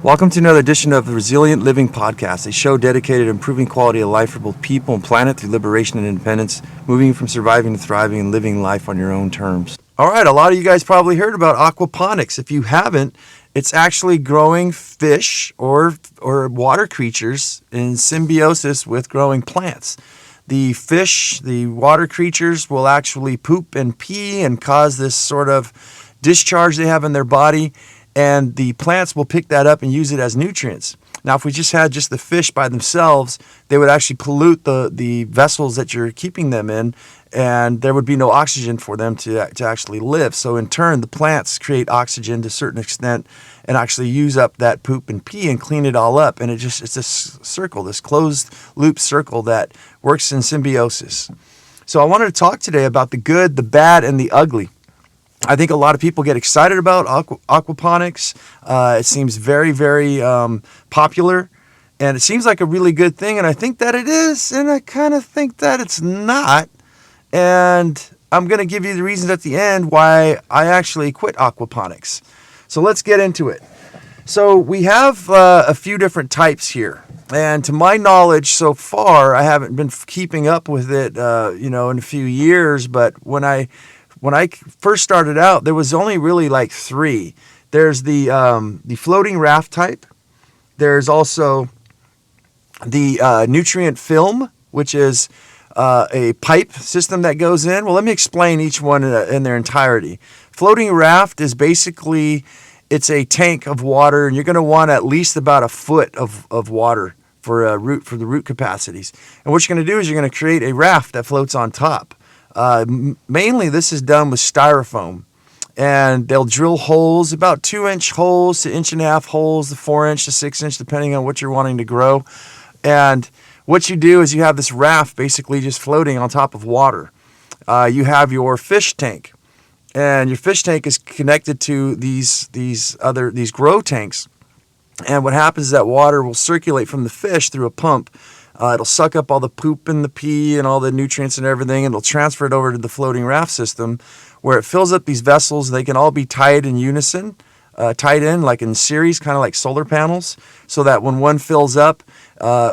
Welcome to another edition of the Resilient Living Podcast, a show dedicated to improving quality of life for both people and planet through liberation and independence, moving from surviving to thriving and living life on your own terms. All right, a lot of you guys probably heard about aquaponics. If you haven't, it's actually growing fish or water creatures in symbiosis with growing plants. The fish, the water creatures will actually poop and pee and cause this sort of discharge they have in their body, and the plants will pick that up and use it as nutrients. Now, if we just had just the fish by themselves, they would actually pollute the vessels that you're keeping them in, and there would be no oxygen for them to actually live. So in turn, the plants create oxygen to a certain extent and actually use up that poop and pee and clean it all up. And it's this circle, this closed loop circle that works in symbiosis. So I wanted to talk today about the good, the bad, and the ugly. I think a lot of people get excited about aquaponics. It seems very, very popular, and it seems like a really good thing, and I think that it is, and I kind of think that it's not. And I'm going to give you the reasons at the end why I actually quit aquaponics. So let's get into it. So we have a few different types here, and to my knowledge so far, I haven't been keeping up with it, in a few years, but when I first started out, there was only really like three. There's the floating raft type. There's also the nutrient film, which is a pipe system that goes in. Well, let me explain each one in their entirety. Floating raft is basically, it's a tank of water, and you're going to want at least about a foot of water for the root capacities. And what you're going to do is you're going to create a raft that floats on top. Mainly this is done with styrofoam, and they'll drill holes, about 2-inch holes to 1.5-inch holes, to 4-inch to 6-inch, depending on what you're wanting to grow. And what you do is you have this raft basically just floating on top of water. You have your fish tank, and your fish tank is connected to these grow tanks. And what happens is that water will circulate from the fish through a pump. It'll suck up all the poop and the pee and all the nutrients and everything, and it'll transfer it over to the floating raft system, where it fills up these vessels. They can all be tied in unison, tied in like in series, kind of like solar panels, so that when one fills up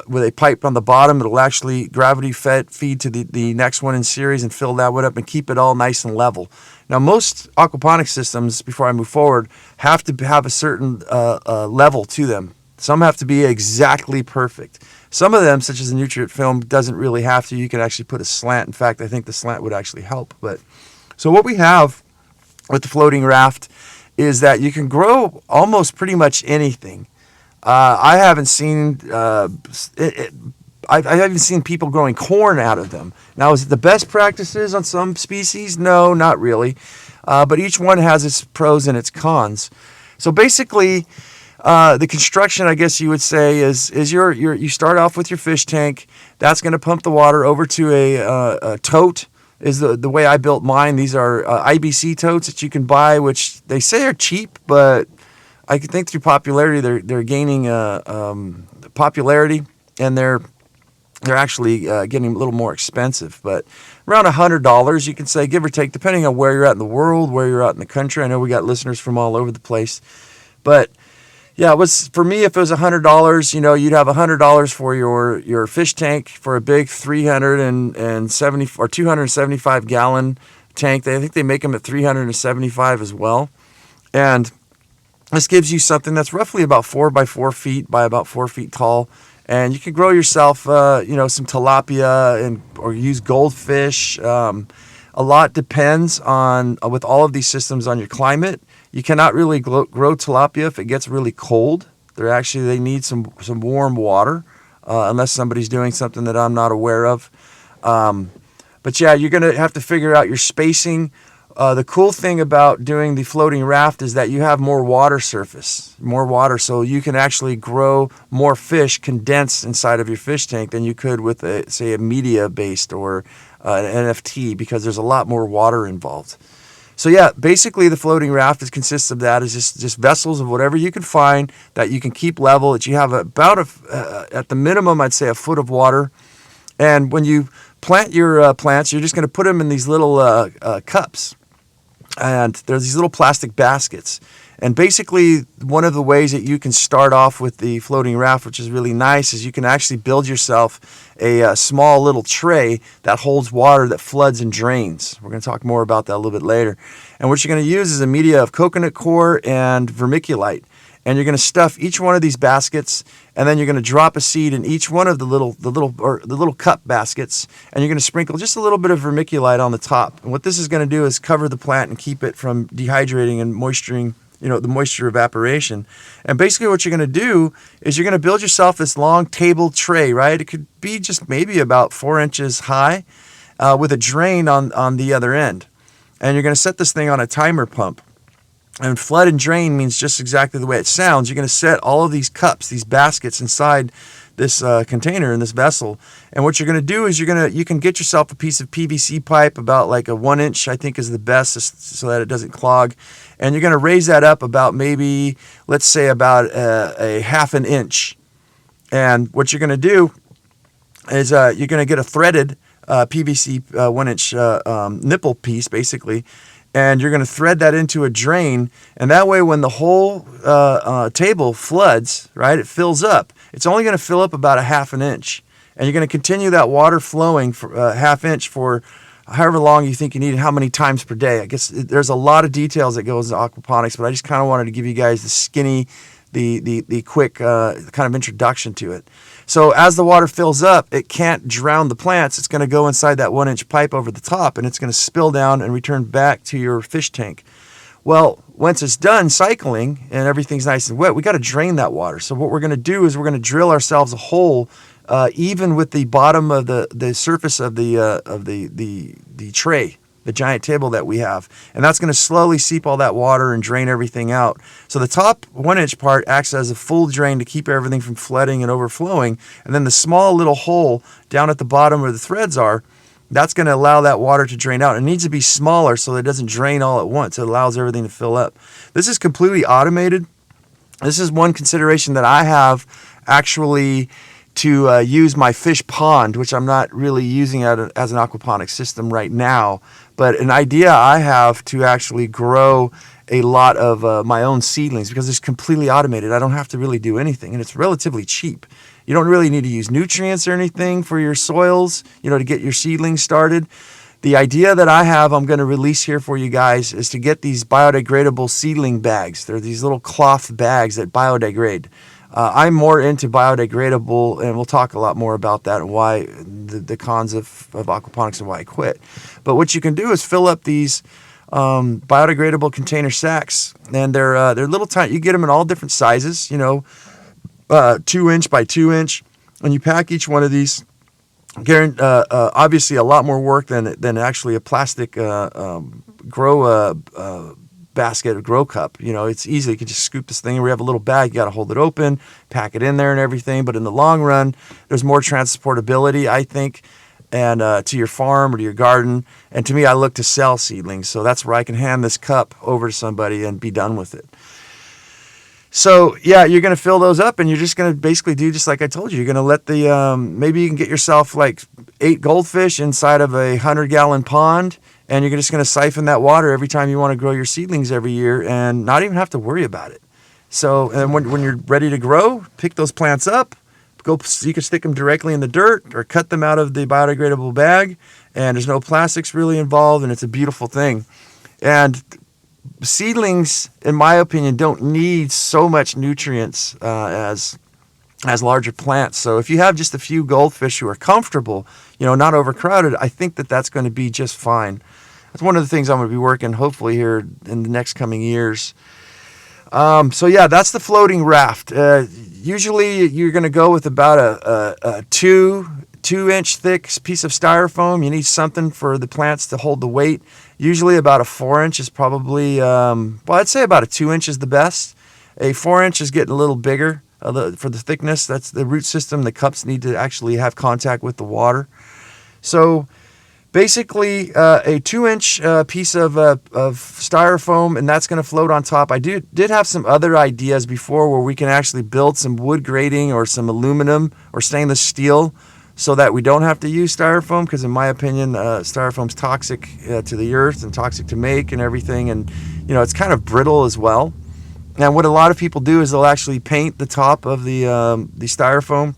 with a pipe on the bottom, it'll actually gravity feed to the next one in series and fill that one up and keep it all nice and level. Now, most aquaponic systems, before I move forward, have to have a certain level to them. Some have to be exactly perfect. Some of them, such as the nutrient film, doesn't really have to. You can actually put a slant. In fact, I think the slant would actually help. But so what we have with the floating raft is that you can grow almost pretty much anything. I haven't seen I haven't seen people growing corn out of them. Now, is it the best practices on some species? No, not really. But each one has its pros and its cons. So basically, the construction, I guess you would say, is you start off with your fish tank. That's going to pump the water over to a tote. Is the way I built mine. These are IBC totes that you can buy, which they say are cheap, but I think through popularity they're gaining popularity, and they're actually getting a little more expensive. But around $100, you can say, give or take, depending on where you're at in the world, where you're at in the country. I know we got listeners from all over the place, but yeah, it was, for me, if it was $100, you'd have $100 for your fish tank for a big 370 or 275 gallon tank. I think they make them at 375 as well. And this gives you something that's roughly about 4 by 4 feet by about 4 feet tall. And you can grow yourself, some tilapia or use goldfish. A lot depends on, with all of these systems, on your climate. You cannot really grow tilapia if it gets really cold. They need some warm water, unless somebody's doing something that I'm not aware of. But yeah, you're going to have to figure out your spacing. The cool thing about doing the floating raft is that you have more water surface, so you can actually grow more fish condensed inside of your fish tank than you could with, a media-based or an NFT, because there's a lot more water involved. So yeah, basically the floating raft consists of that. Is just vessels of whatever you can find that you can keep level, that you have about at the minimum, I'd say, a foot of water. And when you plant your plants, you're just going to put them in these little cups. And there's these little plastic baskets. And basically, one of the ways that you can start off with the floating raft, which is really nice, is you can actually build yourself a small little tray that holds water that floods and drains. We're going to talk more about that a little bit later. And what you're going to use is a media of coconut coir and vermiculite. And you're going to stuff each one of these baskets, and then you're going to drop a seed in each one of the little cup baskets, and you're going to sprinkle just a little bit of vermiculite on the top. And what this is going to do is cover the plant and keep it from dehydrating and moisturing, the moisture evaporation. And basically what you're going to do is you're going to build yourself this long table tray, right? It could be just maybe about 4 inches high with a drain on the other end. And you're going to set this thing on a timer pump. And flood and drain means just exactly the way it sounds. You're going to set all of these cups, these baskets inside this container in this vessel. And what you're going to do is you can get yourself a piece of PVC pipe about like a 1 inch, I think is the best, so that it doesn't clog. And you're going to raise that up about maybe, let's say about a half an inch. And what you're going to do is you're going to get a threaded PVC 1 inch nipple piece, basically. And you're going to thread that into a drain, and that way when the whole table floods, right, it fills up. It's only going to fill up about a half an inch. And you're going to continue that water flowing for a half inch for however long you think you need and how many times per day. I guess there's a lot of details that goes into aquaponics, but I just kind of wanted to give you guys the skinny, the quick kind of introduction to it. So as the water fills up, it can't drown the plants. It's going to go inside that 1 inch pipe over the top, and it's going to spill down and return back to your fish tank. Well, once it's done cycling and everything's nice and wet, we got to drain that water. So what we're going to do is we're going to drill ourselves a hole even with the bottom of the surface of the tray, the giant table that we have. And that's going to slowly seep all that water and drain everything out. So the top 1 inch part acts as a full drain to keep everything from flooding and overflowing. And then the small little hole down at the bottom where the threads are, that's going to allow that water to drain out. It needs to be smaller so that it doesn't drain all at once. It allows everything to fill up. This is completely automated. This is one consideration that I have actually to use my fish pond, which I'm not really using as an aquaponics system right now, but an idea I have to actually grow a lot of my own seedlings, because it's completely automated. I don't have to really do anything, and it's relatively cheap. You don't really need to use nutrients or anything for your soils, to get your seedlings started. The idea that I have, I'm going to release here for you guys, is to get these biodegradable seedling bags. They're these little cloth bags that biodegrade. I'm more into biodegradable, and we'll talk a lot more about that and why the cons of aquaponics and why I quit. But what you can do is fill up these biodegradable container sacks, and they're little tiny. You get them in all different sizes, 2 inch by 2 inch, and you pack each one of these. Obviously, a lot more work than actually a plastic grow basket or grow cup. It's easy. You can just scoop this thing, and we have a little bag. You got to hold it open, pack it in there and everything. But in the long run, there's more transportability, I think, and to your farm or to your garden. And to me, I look to sell seedlings. So that's where I can hand this cup over to somebody and be done with it. So yeah, you're going to fill those up, and you're just going to basically do just like I told you. You're going to let maybe you can get yourself like 8 goldfish inside of a 100-gallon pond, and you're just going to siphon that water every time you want to grow your seedlings every year and not even have to worry about it. So and when you're ready to grow, pick those plants up, you can stick them directly in the dirt or cut them out of the biodegradable bag, and there's no plastics really involved, and it's a beautiful thing. And seedlings, in my opinion, don't need so much nutrients as larger plants. So if you have just a few goldfish who are comfortable, not overcrowded, I think that's going to be just fine. That's one of the things I'm going to be working hopefully here in the next coming years. So yeah, that's the floating raft. Usually you're going to go with about a 2-inch thick piece of styrofoam. You need something for the plants to hold the weight. Usually about a 4 inch is probably, I'd say about a 2 inch is the best. A 4 inch is getting a little bigger for the thickness. That's the root system. The cups need to actually have contact with the water. So basically a 2-inch piece of styrofoam, and that's going to float on top. I did have some other ideas before where we can actually build some wood grating or some aluminum or stainless steel so that we don't have to use styrofoam, because in my opinion, styrofoam's toxic to the earth and toxic to make and everything, and it's kind of brittle as well. And what a lot of people do is they'll actually paint the top of the styrofoam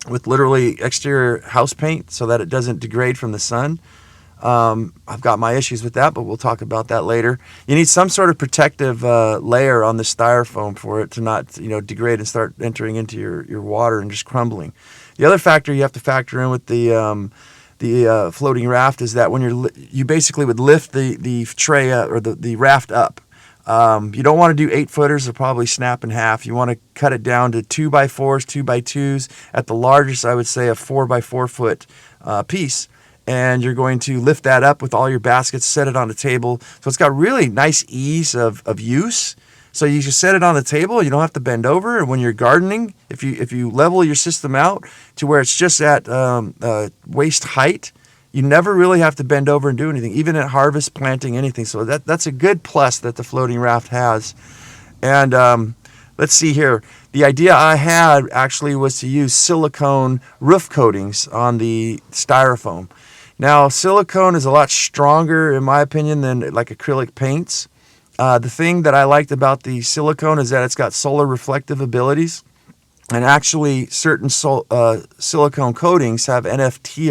with literally exterior house paint so that it doesn't degrade from the sun. I've got my issues with that, but we'll talk about that later. You need some sort of protective layer on the styrofoam for it to not, degrade and start entering into your water and just crumbling. The other factor you have to factor in with the floating raft is that when you basically would lift the tray or the raft up. You don't want to do 8-footers, they'll probably snap in half. You want to cut it down to 2x4s, 2x2s. At the largest, I would say a 4x4 foot piece. And you're going to lift that up with all your baskets, set it on the table. So it's got really nice ease of use. So you just set it on the table. You don't have to bend over. And when you're gardening, if you level your system out to where it's just at waist height, you never really have to bend over and do anything, even at harvest, planting, anything. So that's a good plus that the floating raft has. And let's see here. The idea I had actually was to use silicone roof coatings on the styrofoam. Now, silicone is a lot stronger, in my opinion, than like acrylic paints. The thing that I liked about the silicone is that it's got solar reflective abilities. And actually, certain silicone coatings have NSF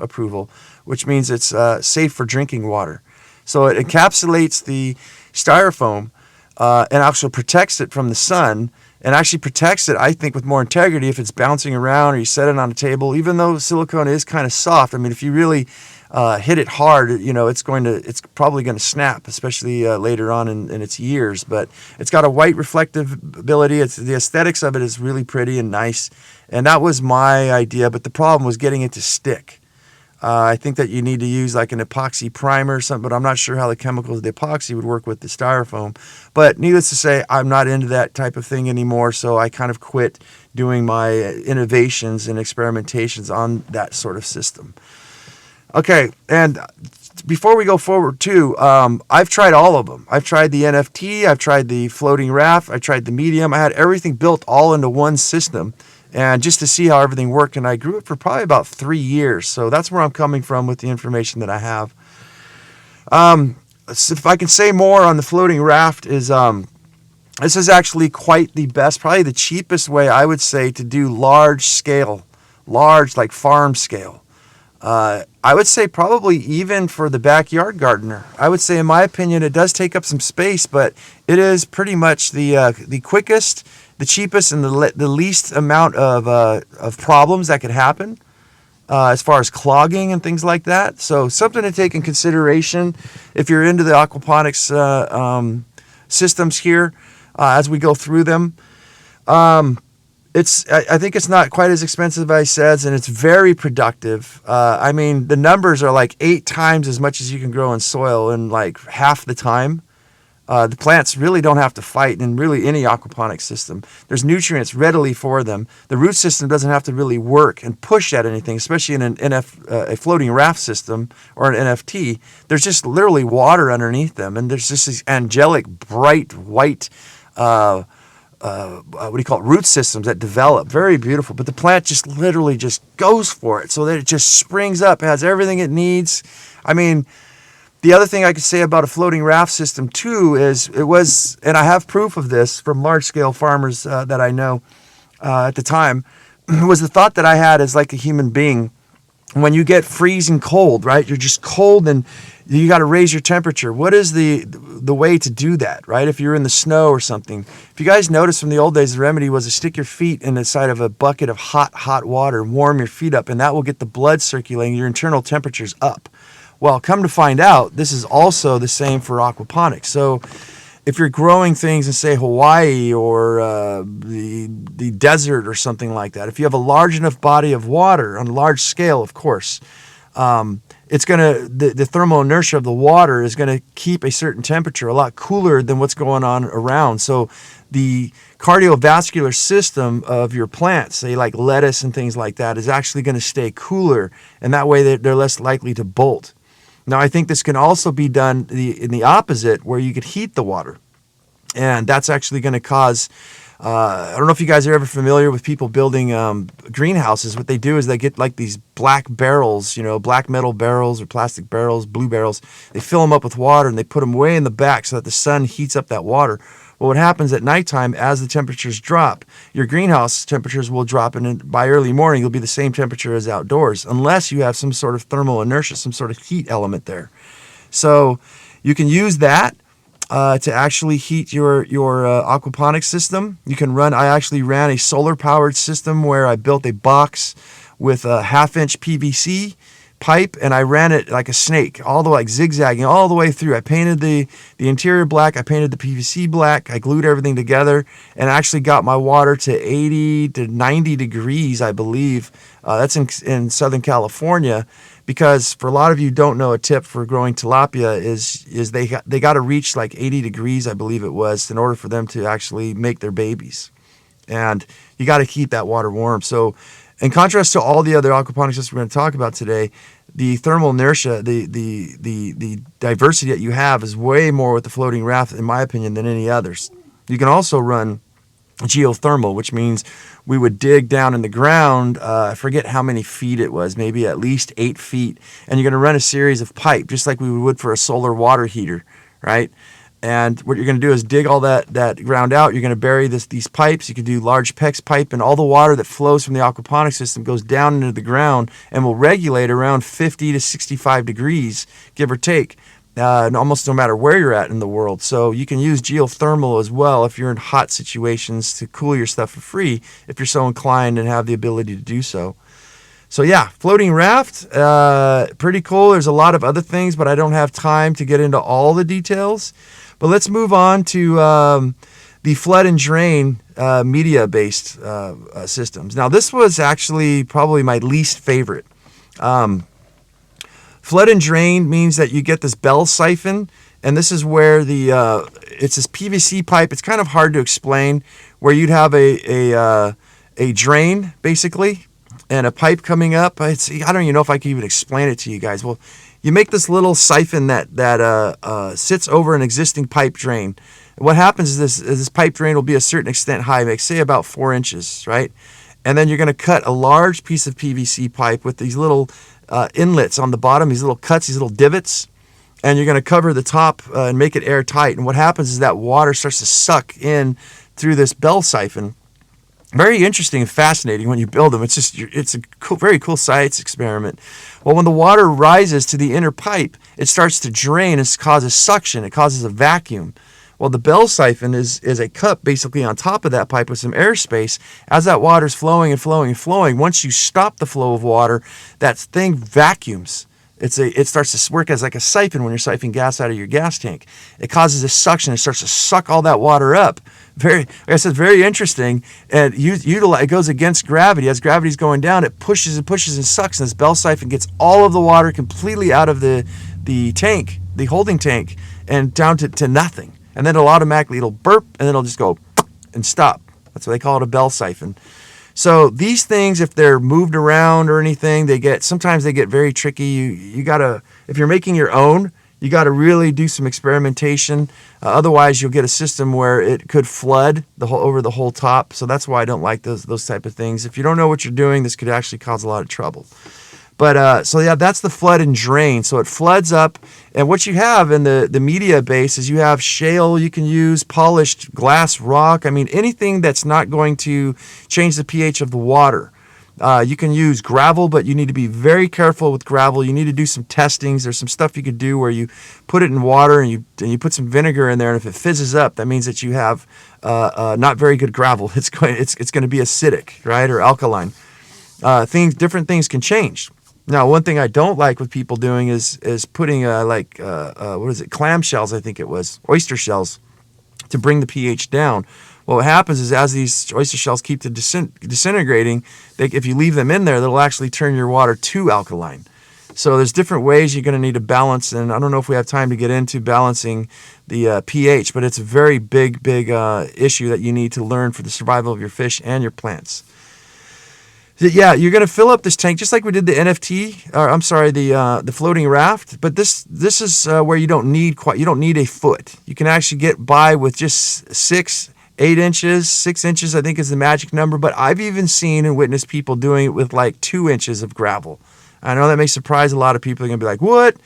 approval, which means it's safe for drinking water. So it encapsulates the styrofoam and actually protects it from the sun, and actually protects it, I think, with more integrity if it's bouncing around or you set it on a table. Even though silicone is kind of soft, I mean, if you really hit it hard, it's probably going to snap, especially later on in its years. But it's got a white reflective ability. The aesthetics of it is really pretty and nice, and that was my idea. But the problem was getting it to stick. I think that you need to use like an epoxy primer or something, but I'm not sure how the chemicals of the epoxy would work with the styrofoam. But needless to say, I'm not into that type of thing anymore, so I kind of quit doing my innovations and experimentations on that sort of system. Okay, and before we go forward too, I've tried all of them. I've tried the NFT, I've tried the floating raft, I tried the medium. I had everything built all into one system, and just to see how everything worked. And I grew it for probably about 3 years. So that's where I'm coming from with the information that I have. If I can say more on the floating raft is this is actually quite the best, probably the cheapest way I would say to do large like farm scale. I would say probably even for the backyard gardener. I would say, in my opinion, it does take up some space, but it is pretty much the quickest, the cheapest, and the least amount of problems that could happen as far as clogging and things like that. So something to take in consideration if you're into the aquaponics systems here as we go through them. I think it's not quite as expensive as I said, and it's very productive. I mean, the numbers are like 8 times as much as you can grow in soil in like half the time. The plants really don't have to fight in really any aquaponics system. There's nutrients readily for them. The root system doesn't have to really work and push at anything, especially in a floating raft system or an NFT. There's just literally water underneath them, and there's just these angelic, bright, white root systems that develop. Very beautiful. But the plant just literally just goes for it so that it just springs up, has everything it needs. I mean, the other thing I could say about a floating raft system too is and I have proof of this from large scale farmers that I know at the time, was the thought that I had as like a human being. When you get freezing cold, right? You're just cold and you got to raise your temperature. What is the way to do that, right? If you're in the snow or something. If you guys notice from the old days, the remedy was to stick your feet in the side of a bucket of hot water and warm your feet up, and that will get the blood circulating, your internal temperatures up. Well, come to find out, this is also the same for aquaponics. So if you're growing things in, say, Hawaii or the desert or something like that, if you have a large enough body of water on a large scale, of course, it's the thermal inertia of the water is going to keep a certain temperature a lot cooler than what's going on around. So the cardiovascular system of your plants, say like lettuce and things like that, is actually going to stay cooler, and that way they're less likely to bolt. Now, I think this can also be done in the opposite, where you could heat the water. And that's actually going to cause I don't know if you guys are ever familiar with people building greenhouses. What they do is they get like these black barrels, black metal barrels or plastic barrels, blue barrels. They fill them up with water and they put them way in the back so that the sun heats up that water. Well, what happens at nighttime as the temperatures drop, your greenhouse temperatures will drop, and by early morning, you'll be the same temperature as outdoors, unless you have some sort of thermal inertia, some sort of heat element there. So you can use that to actually heat your aquaponics system. You can run. I actually ran a solar-powered system where I built a box with a half-inch PVC pipe, and I ran it like a snake, all the way, like zigzagging all the way through. I painted the interior black, I painted the PVC black, I glued everything together, and actually got my water to 80 to 90 degrees, I believe. That's in Southern California, because for a lot of you don't know, a tip for growing tilapia is they got to reach like 80 degrees, I believe it was, in order for them to actually make their babies. And you got to keep that water warm. So in contrast to all the other aquaponics systems we're going to talk about today, the thermal inertia, the diversity that you have is way more with the floating raft, in my opinion, than any others. You can also run geothermal, which means we would dig down in the ground, I forget how many feet it was, maybe at least 8 feet, and you're going to run a series of pipe, just like we would for a solar water heater, right? And what you're going to do is dig all that ground out. You're going to bury these pipes. You can do large PEX pipe, and all the water that flows from the aquaponics system goes down into the ground and will regulate around 50 to 65 degrees, give or take, almost no matter where you're at in the world. So you can use geothermal as well if you're in hot situations to cool your stuff for free, if you're so inclined and have the ability to do so. So yeah, floating raft, pretty cool. There's a lot of other things, but I don't have time to get into all the details. But let's move on to the flood and drain media-based systems. Now, this was actually probably my least favorite. Flood and drain means that you get this bell siphon, and this is where it's this PVC pipe. It's kind of hard to explain, where you'd have a drain, basically, and a pipe coming up. I don't even know if I can even explain it to you guys. Well, you make this little siphon that sits over an existing pipe drain. What happens is this pipe drain will be a certain extent high, like say about 4 inches, right? And then you're going to cut a large piece of PVC pipe with these little inlets on the bottom, these little cuts, these little divots, and you're going to cover the top and make it airtight. And what happens is that water starts to suck in through this bell siphon. Very interesting and fascinating when you build them. It's a cool, very cool science experiment. Well, when the water rises to the inner pipe, it starts to drain and causes suction. It causes a vacuum. Well, the bell siphon is a cup basically on top of that pipe with some airspace. As that water's flowing and flowing and flowing, once you stop the flow of water, that thing vacuums. It starts to work as like a siphon when you're siphoning gas out of your gas tank. It causes a suction. It starts to suck all that water up. Like I said, very interesting. And it goes against gravity. As gravity's going down, it pushes and pushes and sucks. And this bell siphon gets all of the water completely out of the tank, the holding tank, and down to nothing. And then it'll burp, and then it'll just go and stop. That's why they call it a bell siphon. So these things, if they're moved around or anything, sometimes they get very tricky. You gotta, if you're making your own, you gotta really do some experimentation. Otherwise, you'll get a system where it could flood over the whole top. So that's why I don't like those type of things. If you don't know what you're doing, this could actually cause a lot of trouble. But so yeah, that's the flood and drain. So it floods up, and what you have in the media base is you have shale you can use, polished glass rock. I mean, anything that's not going to change the pH of the water. You can use gravel, but you need to be very careful with gravel. You need to do some testings. There's some stuff you could do where you put it in water and you put some vinegar in there, and if it fizzes up, that means that you have not very good gravel. It's going to be acidic, right, or alkaline. Different things can change. Now, one thing I don't like with people doing is putting clamshells, I think it was, oyster shells, to bring the pH down. Well, what happens is as these oyster shells keep disintegrating, if you leave them in there, they'll actually turn your water too alkaline. So there's different ways you're going to need to balance, and I don't know if we have time to get into balancing the pH, but it's a very big issue that you need to learn for the survival of your fish and your plants. Yeah, you're going to fill up this tank just like we did the the floating raft. But this is where you don't need a foot. You can actually get by with just 6, 8 inches, 6 inches, I think is the magic number. But I've even seen and witnessed people doing it with like 2 inches of gravel. I know that may surprise a lot of people. They're going to be like, what?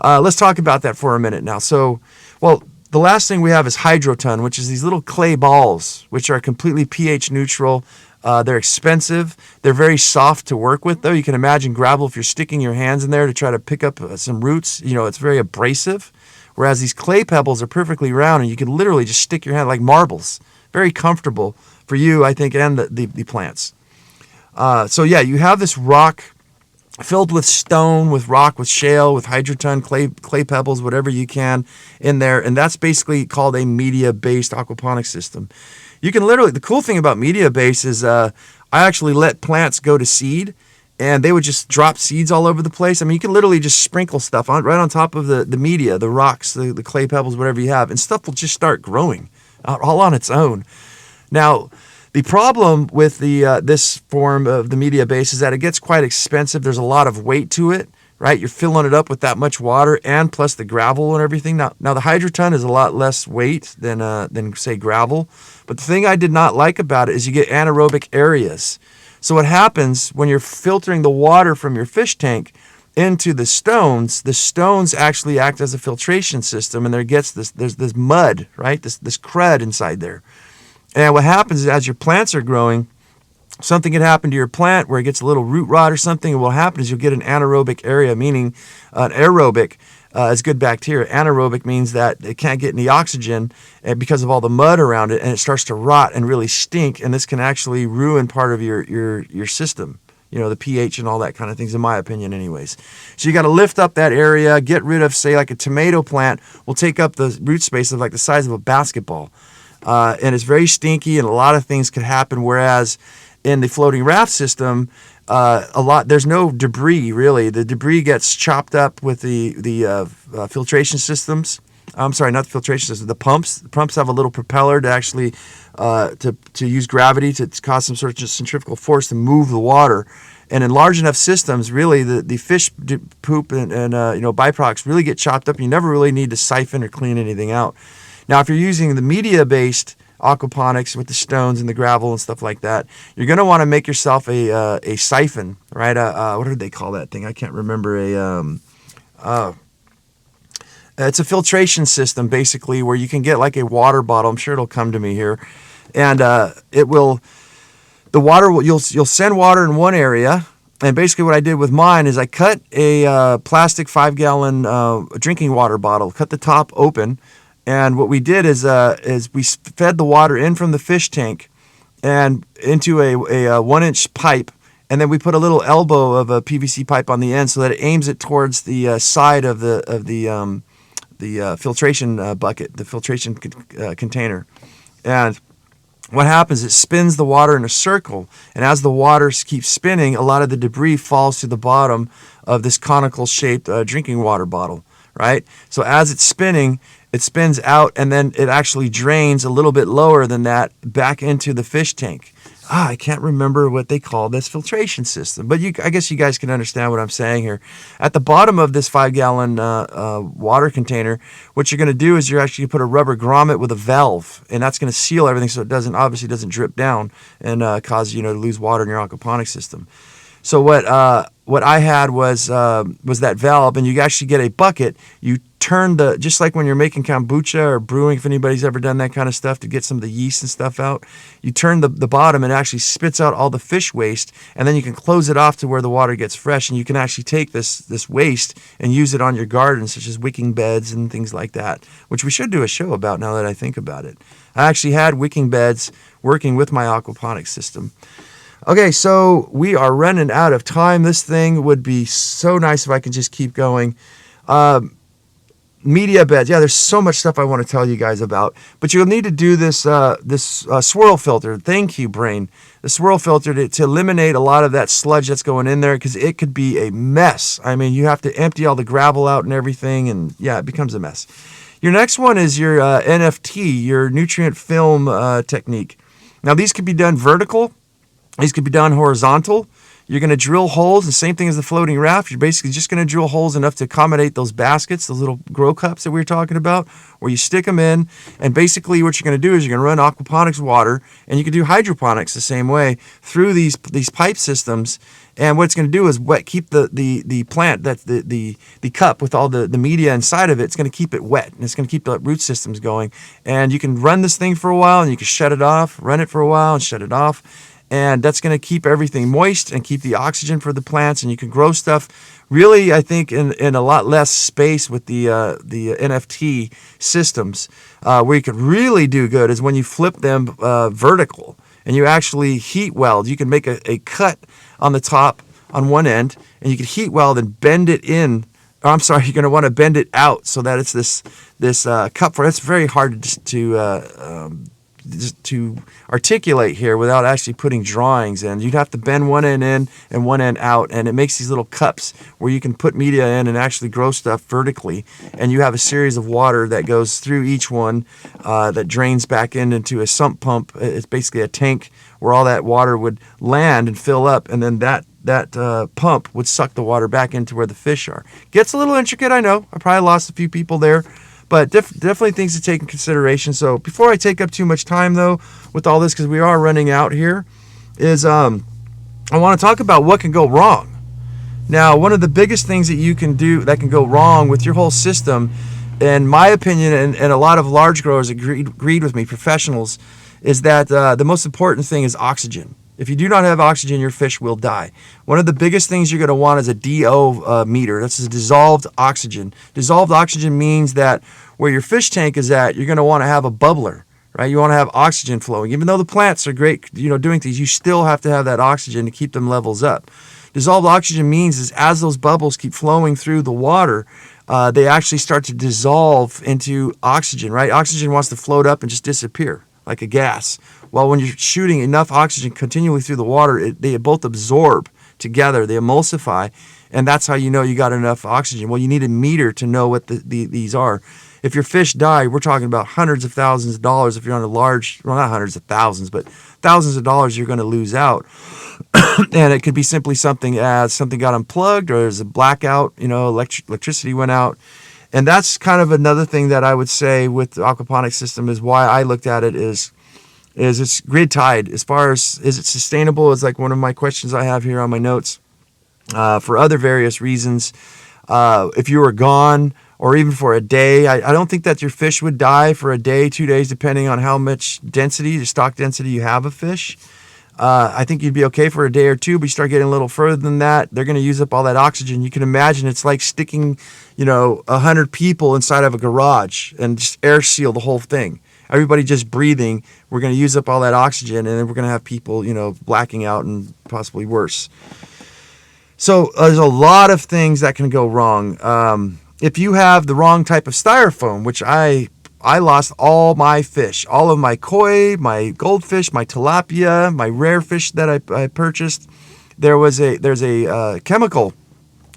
Let's talk about that for a minute now. So, well, the last thing we have is Hydroton, which is these little clay balls, which are completely pH neutral. They're expensive. They're very soft to work with, though. You can imagine gravel, if you're sticking your hands in there to try to pick up some roots, it's very abrasive. Whereas these clay pebbles are perfectly round, and you can literally just stick your hand like marbles. Very comfortable for you, I think, and the plants. So yeah, you have this rock filled with stone, with rock, with shale, with Hydroton, clay pebbles, whatever you can in there. And that's basically called a media-based aquaponics system. You can literally, the cool thing about media-based is I actually let plants go to seed, and they would just drop seeds all over the place. I mean, you can literally just sprinkle stuff right on top of the media, the rocks, the clay pebbles, whatever you have, and stuff will just start growing all on its own. Now, the problem with this form of the media base is that it gets quite expensive. There's a lot of weight to it, right? You're filling it up with that much water and plus the gravel and everything. Now the Hydroton is a lot less weight than say gravel. But the thing I did not like about it is you get anaerobic areas. So what happens when you're filtering the water from your fish tank into the stones actually act as a filtration system, and there's this mud, right? This crud inside there. And what happens is as your plants are growing, something can happen to your plant where it gets a little root rot or something, and what will happen is you'll get an anaerobic area, meaning an aerobic is good bacteria. Anaerobic means that it can't get any oxygen because of all the mud around it, and it starts to rot and really stink, and this can actually ruin part of your system. The pH and all that kind of things, in my opinion anyways. So you got to lift up that area, get rid of, say, like a tomato plant will take up the root space of like the size of a basketball. And it's very stinky, and a lot of things could happen, whereas in the floating raft system, there's no debris, really. The debris gets chopped up with the filtration systems. I'm sorry, not the filtration system, the pumps. The pumps have a little propeller to actually to use gravity to cause some sort of centrifugal force to move the water. And in large enough systems, really, the fish poop and byproducts really get chopped up. You never really need to siphon or clean anything out. Now, if you're using the media-based aquaponics with the stones and the gravel and stuff like that, you're going to want to make yourself a siphon, right? What did they call that thing? I can't remember. It's a filtration system, basically, where you can get like a water bottle. I'm sure it'll come to me here, and you'll send water in one area. And basically, what I did with mine is I cut a plastic 5-gallon drinking water bottle, cut the top open. And what we did is we fed the water in from the fish tank and into a 1-inch pipe, and then we put a little elbow of a PVC pipe on the end so that it aims it towards the side of the filtration bucket, the filtration container. And what happens, it spins the water in a circle, and as the water keeps spinning, a lot of the debris falls to the bottom of this conical shaped drinking water bottle, right? So as it's spinning, it spins out, and then it actually drains a little bit lower than that back into the fish tank. I can't remember what they call this filtration system, but I guess you guys can understand what I'm saying here. At the bottom of this 5-gallon water container, what you're going to do is you're actually going to put a rubber grommet with a valve, and that's going to seal everything so it obviously doesn't drip down and cause you to lose water in your aquaponics system. So what I had was that valve, and you actually get a bucket. You turn just like when you're making kombucha or brewing, if anybody's ever done that kind of stuff to get some of the yeast and stuff out, you turn the bottom and it actually spits out all the fish waste, and then you can close it off to where the water gets fresh, and you can actually take this waste and use it on your garden, such as wicking beds and things like that, which we should do a show about now that I think about it. I actually had wicking beds working with my aquaponics system. Okay, so we are running out of time. This thing would be so nice if I could just keep going. Media beds. Yeah, there's so much stuff I want to tell you guys about. But you'll need to do this swirl filter. Thank you, brain. The swirl filter to eliminate a lot of that sludge that's going in there, because it could be a mess. I mean, you have to empty all the gravel out and everything, and yeah, it becomes a mess. Your next one is your NFT, your nutrient film technique. Now, these could be done vertical. These could be done horizontal. You're going to drill holes, the same thing as the floating raft. You're basically just going to drill holes enough to accommodate those baskets, those little grow cups that we were talking about, where you stick them in. And basically what you're going to do is you're going to run aquaponics water, and you can do hydroponics the same way through these pipe systems. And what it's going to do is keep the plant, that's the cup with all the media inside of it, it's going to keep it wet, and it's going to keep the root systems going. And you can run this thing for a while, and you can shut it off, run it for a while, and shut it off. And that's going to keep everything moist and keep the oxygen for the plants, and you can grow stuff really, I think, in a lot less space with the NFT systems. Where you could really do good is when you flip them vertical and you actually heat weld. You can make a cut on the top on one end, and you can heat weld and bend it in. I'm sorry, you're going to want to bend it out so that it's this cup for. It's very hard to articulate here without actually putting drawings in. You'd have to bend one end in and one end out, and it makes these little cups where you can put media in and actually grow stuff vertically. And you have a series of water that goes through each one that drains back into a sump pump. It's basically a tank where all that water would land and fill up, and then that pump would suck the water back into where the fish are. Gets a little intricate, I know. I probably lost a few people there. But definitely things to take in consideration. So before I take up too much time, though, with all this, because we are running out here, is I want to talk about what can go wrong. Now, one of the biggest things that you can do that can go wrong with your whole system, in my opinion, and a lot of large growers agreed with me, professionals, is that the most important thing is oxygen. If you do not have oxygen, your fish will die. One of the biggest things you're going to want is a DO meter. That's a dissolved oxygen. Dissolved oxygen means that where your fish tank is at, you're going to want to have a bubbler, right? You want to have oxygen flowing. Even though the plants are great, doing things, you still have to have that oxygen to keep them levels up. Dissolved oxygen means is as those bubbles keep flowing through the water, they actually start to dissolve into oxygen, right? Oxygen wants to float up and just disappear like a gas. Well, when you're shooting enough oxygen continually through the water, they both absorb together, they emulsify, and that's how you know you got enough oxygen. Well, you need a meter to know what these are. If your fish die, we're talking about hundreds of thousands of dollars. If you're on a large, well, not hundreds of thousands, but thousands of dollars you're going to lose out. And it could be simply something as something got unplugged, or there's a blackout, electricity went out. And that's kind of another thing that I would say with the aquaponics system is why I looked at it is it's grid tied. As far as is it sustainable is like one of my questions I have here on my notes. For other various reasons, if you were gone or even for a day, I don't think that your fish would die for a day, 2 days, depending on how much density, the stock density you have of fish. I think you'd be okay for a day or two, but you start getting a little further than that, they're going to use up all that oxygen. You can imagine it's like sticking, 100 people inside of a garage and just air seal the whole thing. Everybody just breathing. We're going to use up all that oxygen, and then we're going to have people, blacking out and possibly worse. So there's a lot of things that can go wrong. If you have the wrong type of styrofoam, which I lost all my fish, all of my koi, my goldfish, my tilapia, my rare fish that I purchased. There's a chemical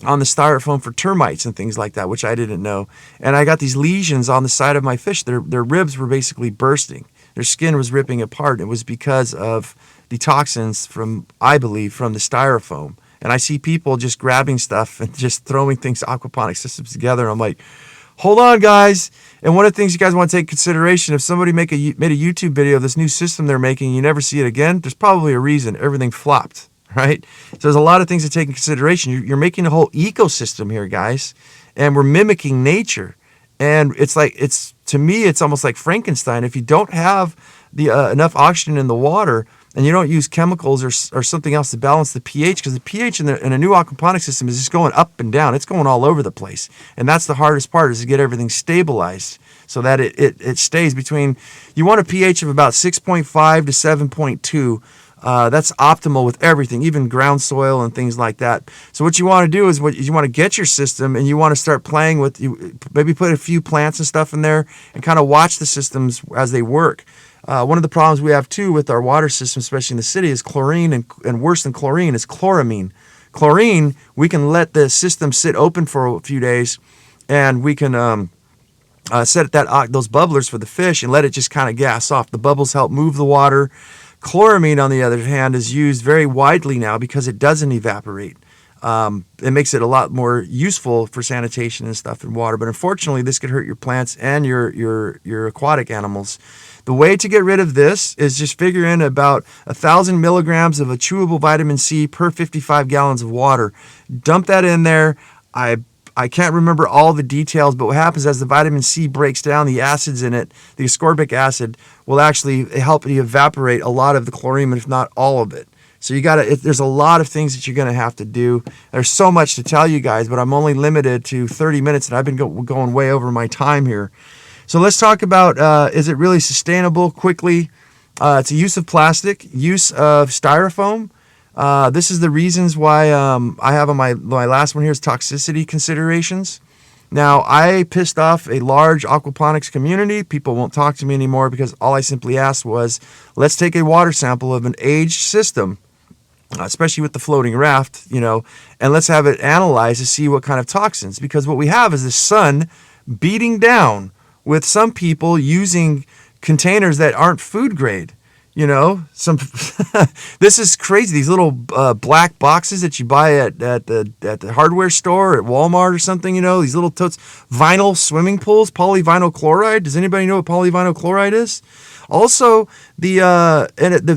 on the styrofoam for termites and things like that, which I didn't know. And I got these lesions on the side of my fish. Their ribs were basically bursting. Their skin was ripping apart. It was because of the toxins I believe, from the styrofoam. And I see people just grabbing stuff and just throwing things, aquaponics systems together. And I'm like, hold on, guys. And one of the things you guys want to take into consideration, if somebody made a YouTube video of this new system they're making, you never see it again, there's probably a reason. Everything flopped, right? So there's a lot of things to take into consideration. You're making a whole ecosystem here, guys, and we're mimicking nature. And to me, it's almost like Frankenstein. If you don't have the enough oxygen in the water, and you don't use chemicals or something else to balance the pH, because the pH in a new aquaponics system is just going up and down. It's going all over the place. And that's the hardest part, is to get everything stabilized so that it stays between, you want a pH of about 6.5 to 7.2. That's optimal with everything, even ground soil and things like that. So what you want to do is you want to get your system, and you want to start playing with, maybe put a few plants and stuff in there and kind of watch the systems as they work. One of the problems we have too with our water system, especially in the city, is chlorine, and worse than chlorine is chloramine. Chlorine, we can let the system sit open for a few days, and we can set those bubblers for the fish and let it just kind of gas off. The bubbles help move the water Chloramine, on the other hand, is used very widely now because it doesn't evaporate. It makes it a lot more useful for sanitation and stuff in water. But unfortunately, this could hurt your plants and your aquatic animals. The way to get rid of this is just figure in about 1,000 milligrams of a chewable vitamin C per 55 gallons of water. Dump that in there. I can't remember all the details, but what happens as the vitamin C breaks down, the acids in it, the ascorbic acid, will actually help you evaporate a lot of the chlorine, if not all of it. So there's a lot of things that you're going to have to do. There's so much to tell you guys, but I'm only limited to 30 minutes, and I've been going way over my time here. So let's talk about, is it really sustainable quickly? It's a use of plastic, use of styrofoam. This is the reasons why I have on my last one here is toxicity considerations. Now, I pissed off a large aquaponics community. People won't talk to me anymore because all I simply asked was, let's take a water sample of an aged system, especially with the floating raft, and let's have it analyzed to see what kind of toxins. Because what we have is the sun beating down with some people using containers that aren't food grade. This is crazy. These little black boxes that you buy at the hardware store, at Walmart or something, these little totes, vinyl swimming pools, polyvinyl chloride. Does anybody know what polyvinyl chloride is? Also, the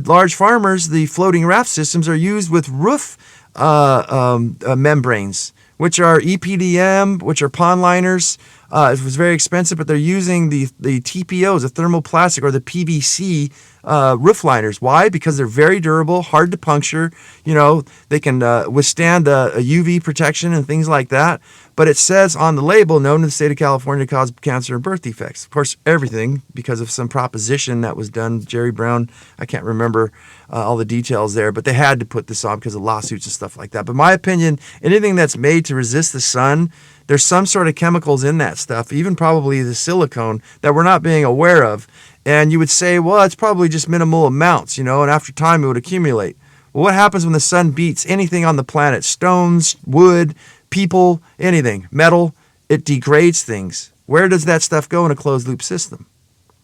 large farmers, the floating raft systems are used with roof membranes, which are EPDM, which are pond liners. It was very expensive, but they're using the TPOs, the thermoplastic or the PVC roof liners. Why? Because they're very durable, hard to puncture. They can withstand a UV protection and things like that. But it says on the label, known in the state of California to cause cancer and birth defects. Of course, everything because of some proposition that was done. Jerry Brown, I can't remember all the details there, but they had to put this on because of lawsuits and stuff like that. But my opinion, anything that's made to resist the sun, there's some sort of chemicals in that stuff, even probably the silicone, that we're not being aware of. And you would say, well, it's probably just minimal amounts, and after time it would accumulate. Well, what happens when the sun beats anything on the planet? Stones, wood, people, anything, metal, it degrades things. Where does that stuff go in a closed loop system?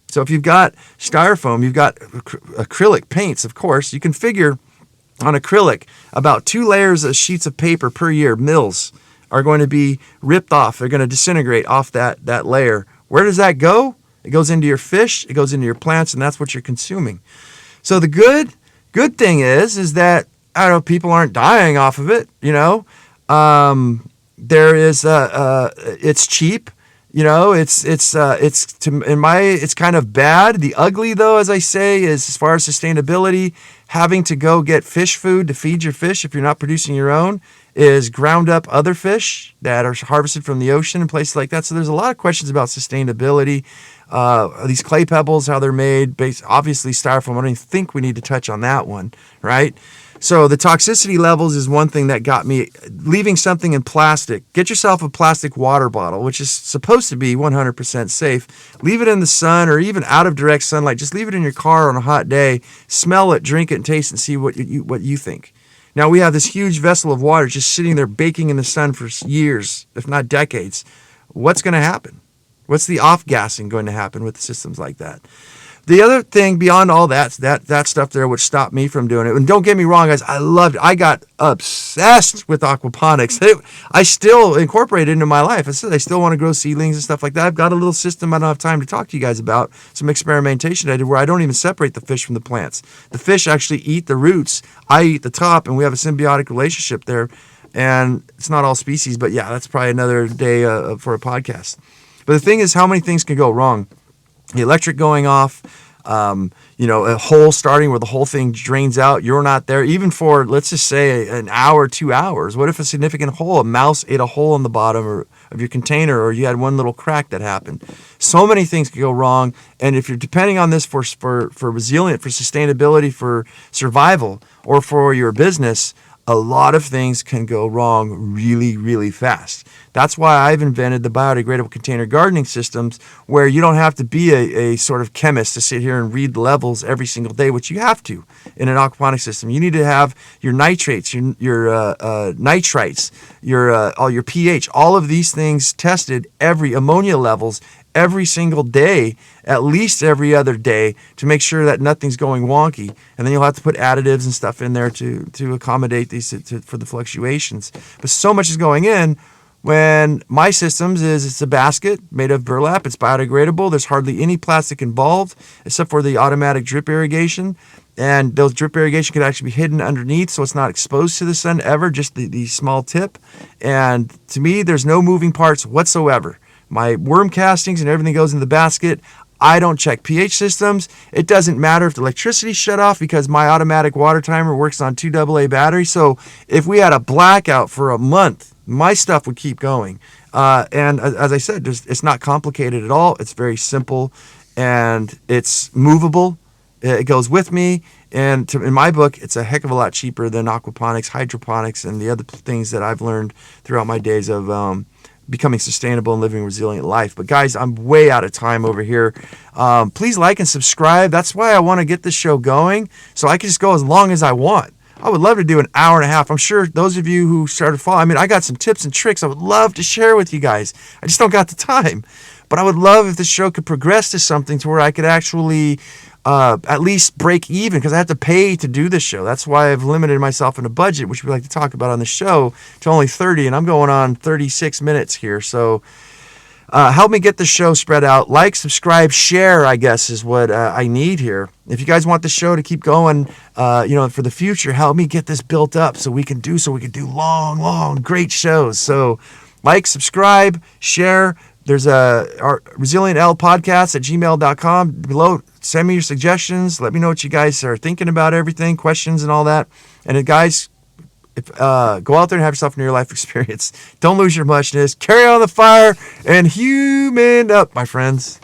So if you've got styrofoam, you've got acrylic paints, of course, you can figure on acrylic about 2 layers of sheets of paper per year, mils, are going to be ripped off. They're going to disintegrate off that layer. Where does that go? It goes into your fish, it goes into your plants, and that's what you're consuming. So the good thing is that, I don't know, people aren't dying off of it, There is it's cheap, it's kind of bad. The ugly, though, as I say, is as far as sustainability, having to go get fish food to feed your fish if you're not producing your own is ground up other fish that are harvested from the ocean and places like that. So there's a lot of questions about sustainability. These clay pebbles, how they're made, obviously styrofoam. I don't even think we need to touch on that one, right? So the toxicity levels is one thing that got me leaving something in plastic. Get yourself a plastic water bottle, which is supposed to be 100% safe. Leave it in the sun or even out of direct sunlight. Just leave it in your car on a hot day. Smell it, drink it, and taste it and see what you think. Now we have this huge vessel of water just sitting there baking in the sun for years, if not decades. What's going to happen? What's the off-gassing going to happen with systems like that? The other thing beyond all that stuff there, which stopped me from doing it, and don't get me wrong, guys, I loved it. I got obsessed with aquaponics. I still incorporate it into my life. I still want to grow seedlings and stuff like that. I've got a little system I don't have time to talk to you guys about, some experimentation I did where I don't even separate the fish from the plants. The fish actually eat the roots. I eat the top, and we have a symbiotic relationship there. And it's not all species, but yeah, that's probably another day for a podcast. But the thing is, how many things can go wrong? The electric going off, a hole starting where the whole thing drains out. You're not there, even for, let's just say, an hour, 2 hours. What if a significant hole, a mouse ate a hole in the bottom of your container, or you had one little crack that happened? So many things can go wrong. And if you're depending on this for resilient, for sustainability, for survival, or for your business, a lot of things can go wrong really, really fast. That's why I've invented the biodegradable container gardening systems, where you don't have to be a sort of chemist to sit here and read the levels every single day, which you have to in an aquaponics system. You need to have your nitrates, your nitrites, all your pH, all of these things tested, every ammonia levels every single day, at least every other day, to make sure that nothing's going wonky. And then you'll have to put additives and stuff in there to accommodate these for the fluctuations. But so much is going in. When my systems it's a basket made of burlap, it's biodegradable. There's hardly any plastic involved except for the automatic drip irrigation. And those drip irrigation can actually be hidden underneath, so it's not exposed to the sun ever, just the small tip. And to me, there's no moving parts whatsoever. My worm castings and everything goes in the basket. I don't check pH systems. It doesn't matter if the electricity's shut off because my automatic water timer works on 2 AA batteries. So if we had a blackout for a month, my stuff would keep going. And as I said, it's not complicated at all. It's very simple, and it's movable. It goes with me, and in my book, it's a heck of a lot cheaper than aquaponics, hydroponics, and the other things that I've learned throughout my days of becoming sustainable and living a resilient life. But guys, I'm way out of time over here. Please like and subscribe. That's why I want to get this show going, so I can just go as long as I want. I would love to do an hour and a half. I'm sure those of you who started following, I got some tips and tricks I would love to share with you guys. I just don't got the time. But I would love if this show could progress to something to where I could actually at least break even, because I have to pay to do this show. That's why I've limited myself in a budget, which we like to talk about on the show, to only 30, and I'm going on 36 minutes here. So help me get the show spread out. Like, subscribe, share, I guess, is what I need here. If you guys want the show to keep going, for the future, help me get this built up so we can do long, great shows. So like, subscribe, share. There's our Resilientlpodcast at gmail.com. Below, send me your suggestions. Let me know what you guys are thinking about everything, questions and all that. And guys, go out there and have yourself a near life experience. Don't lose your muchness. Carry on the fire and human up, my friends.